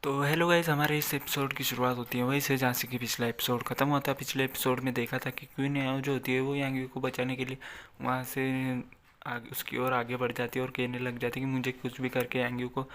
तो hello guys, हमारे इस एपिसोड की शुरुआत होती है वहीं से जहाँ से कि पिछला एपिसोड ख़त्म होता है। पिछले एपिसोड में देखा था कि क्वीन याओ जो होती है वो यांगी को बचाने के लिए वहाँ से आगे उसकी ओर आगे बढ़ जाती है और कहने लग जाती है कि मुझे कुछ भी करके यांगी को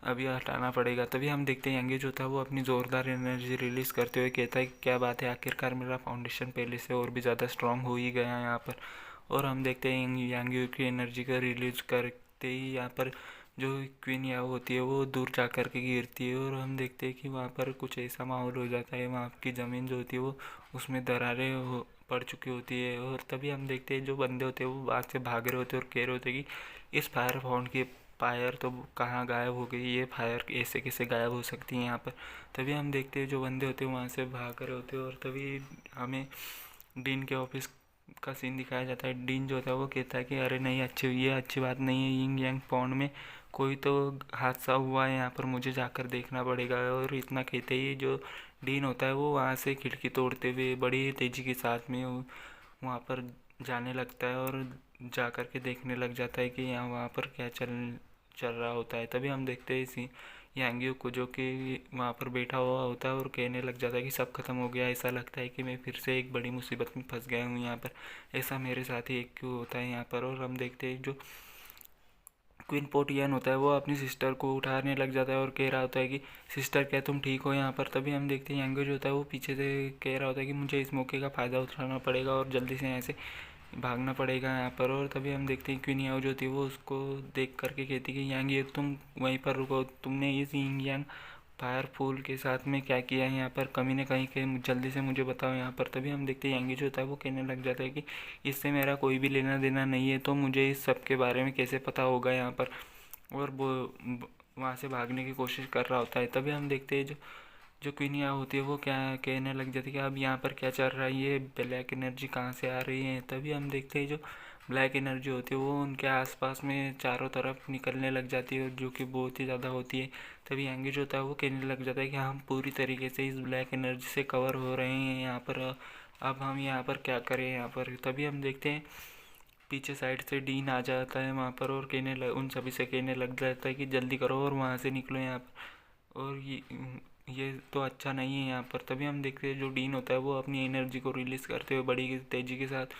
अभी हटाना पड़ेगा। तभी हम देखते हैं यांगी जो था वो अपनी ज़ोरदार एनर्जी रिलीज़ करते हुए कहता है कि क्या बात है, आखिरकार मेरा फाउंडेशन पहले से और भी ज़्यादा स्ट्रांग हो ही गया है यहाँ पर। और हम देखते हैं यांगी की एनर्जी का रिलीज करते ही यहाँ पर जो क्वीन याओ होती है वो दूर जा कर के गिरती है और हम देखते हैं कि वहाँ पर कुछ ऐसा माहौल हो जाता है, वहाँ की ज़मीन जो होती है वो उसमें दरारें पड़ चुकी होती है। और तभी हम देखते हैं जो बंदे होते हैं वो बाहर से भाग रहे होते हैं और कह रहे होते हैं कि इस फायर फाउंड की फायर तो कहाँ गायब हो गई, ये फायर ऐसे कैसे गायब हो सकती है यहाँ पर। तभी हम देखते हैं जो बंदे होते हैं वहाँ से भाग रहे होते हैं और तभी हमें डीन के ऑफिस का सीन दिखाया जाता है। डीन जो होता है वो कहता है कि अरे नहीं, ये अच्छी बात नहीं है, यिंग यांग पॉन्ड में कोई तो हादसा हुआ है यहाँ पर, मुझे जाकर देखना पड़ेगा। और इतना कहते ही जो डीन होता है वो वहाँ से खिड़की तोड़ते हुए बड़ी तेज़ी के साथ में वहाँ पर जाने लगता है और जा कर के देखने लग जाता है कि यहाँ वहाँ पर क्या चल चल रहा होता है। तभी हम देखते हैं इसी यांगियो को जो कि वहाँ पर बैठा हुआ होता है और कहने लग जाता है कि सब खत्म हो गया, ऐसा लगता है कि मैं फिर से एक बड़ी मुसीबत में फंस गया हूँ यहाँ पर, ऐसा मेरे साथ ही एक क्यों होता है यहाँ पर। और हम देखते हैं जो क्वीन पोटियन होता है वो अपनी सिस्टर को उठाने लग जाता है और कह रहा होता है कि सिस्टर क्या तुम ठीक हो यहाँ पर। तभी हम देखते हैं यांगो जो होता है वो पीछे से कह रहा होता है कि मुझे इस मौके का फ़ायदा उठाना पड़ेगा और जल्दी से यहाँ से भागना पड़ेगा यहाँ पर। और तभी हम देखते हैं क्वीन याओ जो होती है वो उसको देख करके कहती है कि यांग ये तुम वहीं पर रुको, तुमने इस यिंग यांग फायरफूल के साथ में क्या किया है यहाँ पर, कमी ने कहीं के जल्दी से मुझे बताओ यहाँ पर। तभी हम देखते हैं यांगी जो होता है वो कहने लग जाता है कि इससे मेरा कोई भी लेना देना नहीं है, तो मुझे इस सब के बारे में कैसे पता होगा यहाँ पर। और वो वहाँ से भागने की कोशिश कर रहा होता है। तभी हम देखते हैं जो जो क्वीनिया होती है वो क्या कहने लग जाती है कि अब यहाँ पर क्या चल रहा है, ये ब्लैक एनर्जी कहाँ से आ रही है। तभी हम देखते हैं जो ब्लैक एनर्जी होती है वो उनके आसपास में चारों तरफ निकलने लग जाती है जो कि बहुत ही ज़्यादा होती है। तभी एंगेज होता है वो कहने लग जाता है कि हम पूरी तरीके से इस ब्लैक एनर्जी से कवर हो रहे हैं यहाँ पर, अब हम यहाँ पर क्या करें यहाँ पर। तभी हम देखते हैं पीछे साइड से डीन आ जाता है वहाँ पर और उन सभी से कहने लग जाता है कि जल्दी करो और वहाँ से निकलो यहाँ पर। और ये तो अच्छा नहीं है यहाँ पर। तभी हम देखते हैं जो डीन होता है वो अपनी एनर्जी को रिलीज़ करते हुए बड़ी तेज़ी के साथ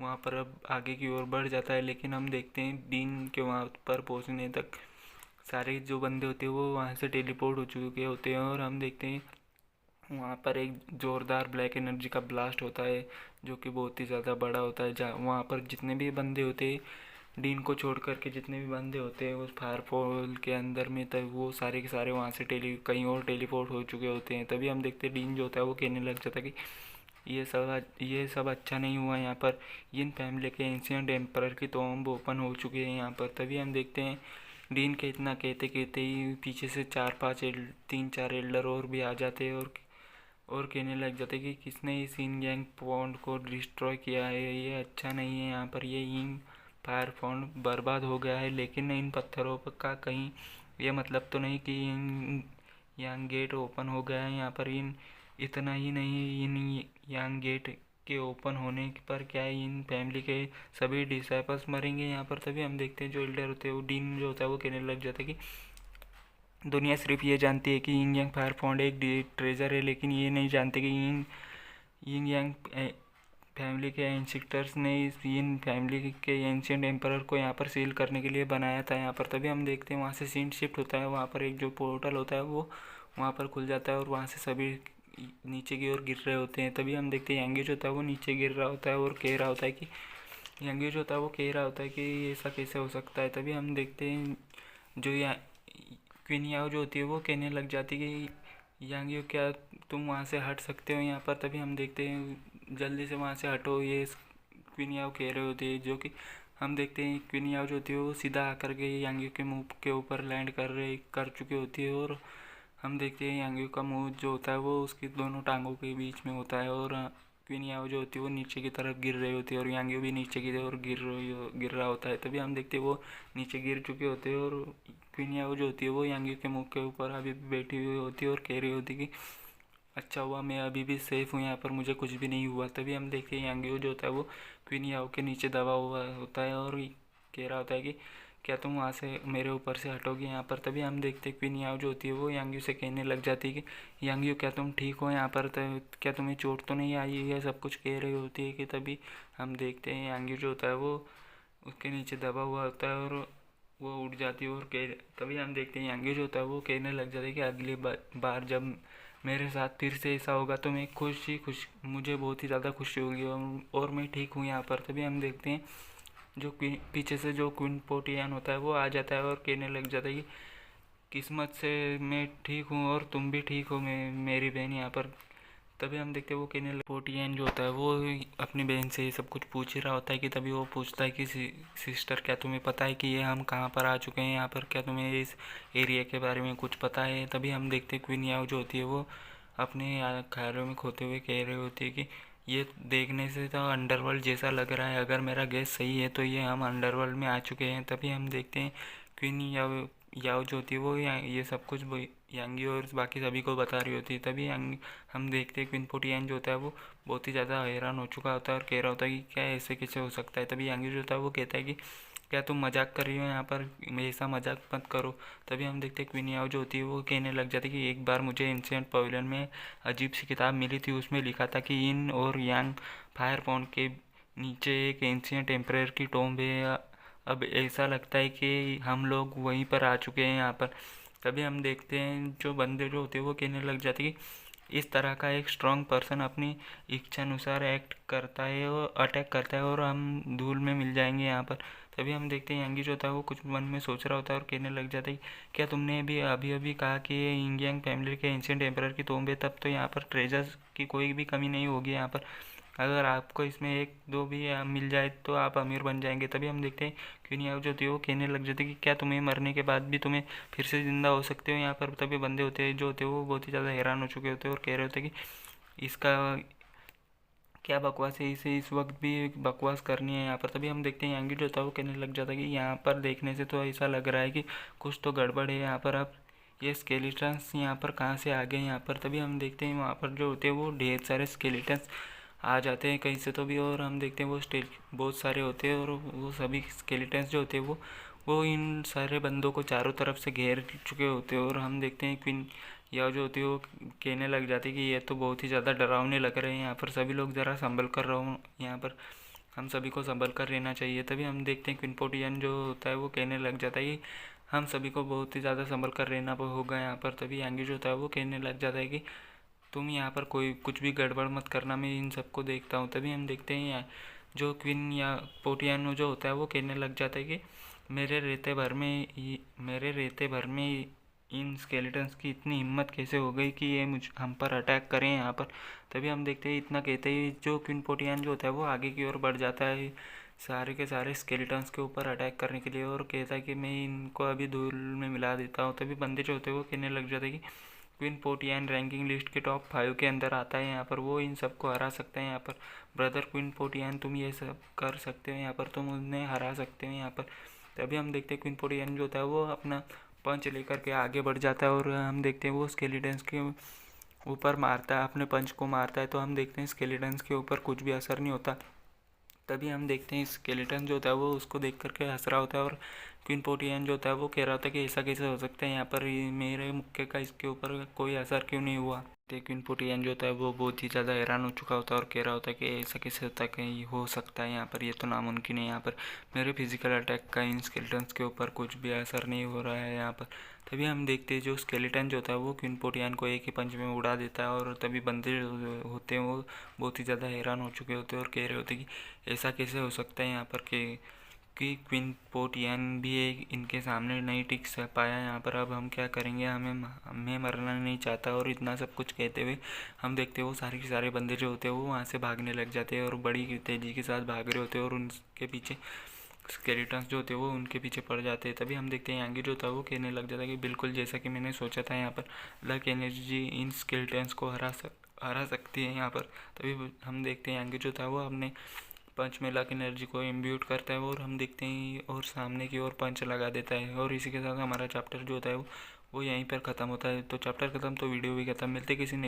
वहाँ पर अब आगे की ओर बढ़ जाता है। लेकिन हम देखते हैं डीन के वहाँ पर पहुँचने तक सारे जो बंदे होते हैं वो वहाँ से टेलीपोर्ट हो चुके होते हैं। और हम देखते हैं वहाँ पर एक ज़ोरदार ब्लैक एनर्जी का ब्लास्ट होता है जो कि बहुत ही ज़्यादा बड़ा होता है। जहाँ वहाँ पर जितने भी बंदे होते हैं डीन को छोड़ कर के जितने भी बंदे होते हैं उस फायरफॉल के अंदर में, तब वो सारे के सारे वहाँ से कहीं और टेलीपोर्ट हो चुके होते हैं। तभी हम देखते हैं डीन जो होता है वो कहने लग जाता है कि ये सब अच्छा नहीं हुआ यहाँ पर, इन फैमिली के एंशियंट एम्परर की टॉम्ब ओपन हो चुकी है यहाँ पर। तभी हम देखते हैं डीन के इतना कहते कहते ही पीछे से तीन चार एल्डर और भी आ जाते हैं और कहने लग जाते कि किसने इस यिंग यांग पॉन्ड को डिस्ट्रॉय किया है, ये अच्छा नहीं है यहाँ पर, ये यिंग फायर पॉन्ड बर्बाद हो गया है। लेकिन इन पत्थरों का कहीं ये मतलब तो नहीं कि यिंग यांग गेट ओपन हो गया है यहाँ पर। इन इतना ही नहीं, इन यांग गेट के ओपन होने पर क्या है, इन फैमिली के सभी डिसाइपल्स मरेंगे यहाँ पर। तभी हम देखते हैं जो एल्डर होते हैं वो डीन जो होता है वो कहने लग जाता है कि दुनिया सिर्फ ये जानती है कि यिंग यांग फायर पॉन्ड एक ट्रेजर है, लेकिन ये नहीं जानते कि यिंग यांग फैमिली के एंशिक्टर्स ने इस यिन फैमिली के एंशियंट एम्परर को यहाँ पर सील करने के लिए बनाया था यहाँ पर। तभी हम देखते हैं वहाँ से सीन शिफ्ट होता है, वहाँ पर एक जो पोर्टल होता है वो वहाँ पर खुल जाता है और वहाँ से सभी नीचे की ओर गिर रहे होते हैं। तभी हम देखते हैं यांगेज होता है वो नीचे गिर रहा होता है और कह रहा होता है कि यांगेज होता है वो कह रहा होता है कि ऐसा कैसे हो सकता है। तभी हम देखते हैं जो क्वीन याओ जो होती है वो कहने लग जाती है कि यांगियो क्या तुम वहाँ से हट सकते हो यहाँ पर। तभी हम देखते हैं जल्दी से वहाँ से हटो, ये क्वीन याओ कह रहे होते हैं। जो कि हम देखते हैं क्वीन याओ जो होती है वो सीधा आकर के यांगियो के मुंह के ऊपर लैंड कर चुकी होती है। और हम देखते हैं यांगियो का मुंह जो होता है वो उसकी दोनों टांगों के बीच में होता है और क्वीन याओ जो होती है वो नीचे की तरफ गिर रही होती है और यांगियो भी नीचे की ओर गिर रहा होता है। तभी हम देखते हैं वो नीचे गिर चुके होते हैं और क्वीन याओ जो होती है वो यांगियो के मुंह के ऊपर अभी भी बैठी हुई होती है और कह रही होती है कि अच्छा हुआ मैं अभी भी सेफ़ हूँ यहाँ पर, मुझे कुछ भी नहीं हुआ। तभी हम देखते हैं यांगियो जो होता है वो क्वीन याओ के नीचे दबा हुआ होता है और कह रहा होता है कि क्या तुम वहाँ से मेरे ऊपर से हटोगे यहाँ पर। तभी हम देखते क्वीन याओ जो होती है वो यांग्यू से कहने लग जाती है कि यांग्यू क्या तुम ठीक हो यहाँ पर, क्या तुम्हें चोट तो नहीं आई है, सब कुछ कह रही होती है कि तभी हम देखते हैं यांग्यू जो होता है वो उसके नीचे दबा हुआ होता है और वो उठ जाती है। और कह तभी हम देखते हैं यांग्यू जो होता है वो कहने लग जाता है कि अगली बार जब मेरे साथ फिर से ऐसा होगा तो मैं मुझे बहुत ही ज़्यादा खुशी होगी और मैं ठीक हूँ यहाँ पर। तभी हम देखते हैं जो पीछे से जो क्वीन पोटियान होता है वो आ जाता है और कहने लग जाता है कि किस्मत से मैं ठीक हूँ और तुम भी ठीक हो, मैं मेरी बहन यहाँ पर। तभी हम देखते हैं वो कहने लग पोटियान जो होता है वो अपनी बहन से ये सब कुछ पूछ ही रहा होता है कि तभी वो पूछता है कि सिस्टर क्या तुम्हें पता है कि ये हम कहाँ पर आ चुके हैं यहाँ पर, क्या तुम्हें इस एरिया के बारे में कुछ पता है। तभी हम देखते हैं क्वीन याओ जो होती है वो अपने ख्यालों में खोते हुए कह रही होती है कि ये देखने से तो अंडरवर्ल्ड जैसा लग रहा है, अगर मेरा गैस सही है तो ये हम अंडरवर्ल्ड में आ चुके हैं। तभी हम देखते हैं क्वीन याओ याओ जो होती है वो ये सब कुछ यांगी और बाकी सभी को बता रही होती है। तभी हम देखते हैं क्वीन पोटियान जो होता है वो बहुत ही ज़्यादा हैरान हो चुका होता है और कह रहा होता है कि क्या ऐसे कैसे हो सकता है। तभी यांगी जो होता है वो कहता है कि क्या तुम मजाक कर रही हो यहाँ पर, ऐसा मजाक मत करो। तभी हम देखते हैं क्वीन याओ जो होती है वो कहने लग जाती है कि एक बार मुझे एंशिएंट पवेलियन में अजीब सी किताब मिली थी, उसमें लिखा था कि इन और यांग फायर पॉन्ड के नीचे एक एंशिएंट एम्परर की टॉम्ब है। अब ऐसा लगता है कि हम लोग वहीं पर आ चुके हैं यहाँ पर। तभी हम देखते हैं जो बंदे जो होते हैं वो कहने लग जाते हैं कि इस तरह का एक स्ट्रांग पर्सन अपनी इच्छा अनुसार एक्ट करता है और अटैक करता है और हम धूल में मिल जाएंगे यहाँ पर। तभी हम देखते हैं यांगी जो होता है वो कुछ मन में सोच रहा होता है और कहने लग जाता है क्या तुमने भी अभी अभी कहा कि ये इंगियांग फैमिली के एंशिएंट एम्परर की टॉम्ब है, तब तो यहाँ पर ट्रेजर्स की कोई भी कमी नहीं होगी यहाँ पर। अगर आपको इसमें एक दो भी मिल जाए तो आप अमीर बन जाएंगे। तभी हम देखते हैं क्वीन याओ जो होती है वो कहने लग जाती है कि क्या तुम्हें मरने के बाद भी तुम्हें फिर से ज़िंदा हो सकते हो यहाँ पर। तभी बंदे होते हैं जो होते हैं वो बहुत ही ज़्यादा हैरान हो चुके होते हैं और कह रहे होते हैं कि इसका क्या बकवास है, इसे इस वक्त भी बकवास करनी है यहाँ पर। तभी हम देखते हैं यांगी जो होता है वो कहने लग जाता है कि यहाँ पर देखने से तो ऐसा लग रहा है कि कुछ तो गड़बड़ है यहाँ पर। अब ये स्केलेटन्स यहाँ पर कहाँ से आ गए यहाँ पर। तभी हम देखते हैं वहाँ पर जो होते हैं वो ढेर सारे स्केलेटन्स आ जाते हैं कहीं से तो भी, और हम देखते हैं वो बहुत सारे होते हैं और वो सभी स्केलेटन्स जो होते हैं वो इन सारे बंदों को चारों तरफ से घेर चुके होते हैं। और हम देखते हैं क्वीन याओ जो होती है वो कहने लग जाती है कि ये तो बहुत ही ज़्यादा डरावने लग रहे हैं यहाँ पर, सभी लोग ज़रा संभल कर रहो यहाँ पर, हम सभी को संभल कर रहना चाहिए। तभी हम देखते हैं क्वीन पोटियान जो होता है वो कहने लग जाता है कि हम सभी को बहुत ही ज़्यादा संभल कर रहना होगा यहाँ पर। तभी यांगी जो होता है वो कहने लग जाता है कि तुम यहाँ पर कोई कुछ भी गड़बड़ मत करना, मैं इन सबको देखता हूँ। तभी हम देखते हैं यहाँ जो क्वीन या पोटियानो जो होता है वो कहने लग जाता है कि मेरे रेते भर में इन स्केलेटन्स की इतनी हिम्मत कैसे हो गई कि ये हम पर अटैक करें यहाँ पर। तभी हम देखते हैं इतना कहते ही जो क्वीन पोटियान जो होता है वो आगे की ओर बढ़ जाता है सारे के सारे स्केलेटन्स के ऊपर अटैक करने के लिए और कहता है कि मैं इनको अभी धूल में मिला देता हूँ। तभी बंदे जो होते हैं वो कहने लग जाते हैं कि क्वीन पोटियान रैंकिंग लिस्ट के टॉप 5 के अंदर आता है यहाँ पर, वो इन सबको हरा सकता है यहाँ पर। ब्रदर क्वीन पोटियान तुम ये सब कर सकते हो यहाँ पर, तुम उन्हें हरा सकते हो यहाँ पर। तभी हम देखते हैं क्वीन पोटियान जो होता है वो अपना पंच लेकर के आगे बढ़ जाता है और हम देखते हैं वो स्केलेटन्स के ऊपर मारता है, अपने पंच को मारता है। तो हम देखते हैं स्केलेटन्स के ऊपर कुछ भी असर नहीं होता। तभी हम देखते हैं स्केलेटन जो होता है वो उसको देख करके हंस रहा होता है और क्वीन पोटियान जो होता है वो कह रहा होता है कि ऐसा कैसे हो सकता है यहाँ पर, मेरे मुक्के का इसके ऊपर कोई असर क्यों नहीं हुआ। तो क्वीन पोटियान जो होता है वो बहुत ही ज़्यादा हैरान हो चुका होता है और कह रहा होता है कि ऐसा कैसे होता है, कहीं हो सकता है यहाँ पर, ये तो नामुमकिन है यहाँ पर, मेरे फिजिकल अटैक का इन स्केलेटन्स के ऊपर कुछ भी असर नहीं हो रहा है यहाँ पर। तभी हम देखते हैं जो स्केलेटन जो होता है वो क्वीन पोटियान को एक ही पंच में उड़ा देता है और तभी बंदे होते हैं वो बहुत ही ज़्यादा हैरान हो चुके होते हैं और कह रहे होते हैं कि ऐसा कैसे हो सकता है यहाँ पर कि क्वीन पोटियान भी एक इनके सामने नहीं टिक पाया यहाँ पर, अब हम क्या करेंगे, हमें मरना नहीं चाहता। और इतना सब कुछ कहते हुए हम देखते हैं वो सारे के सारे बंदे जो होते हैं वो वहाँ से भागने लग जाते हैं और बड़ी तेज़ी के साथ भाग रहे होते हैं और उनके पीछे स्केलेटन्स जो होते हैं वो उनके पीछे पड़ जाते हैं। तभी हम देखते हैं यांगी जो होता है वो कहने लग जाता है कि बिल्कुल जैसा कि मैंने सोचा था, यहाँ पर लक एनर्जी इन स्केलेटन्स को हरा सकती है यहाँ पर। तभी हम देखते हैं यांगी जो था वो अपने पंच में लक एनर्जी को इम्ब्यूट करता है और हम देखते हैं और सामने की ओर पंच लगा देता है और इसी के साथ हमारा चैप्टर जो होता है वो यहीं पर ख़त्म होता है। तो चैप्टर ख़त्म तो वीडियो भी ख़त्म, मिलते किसी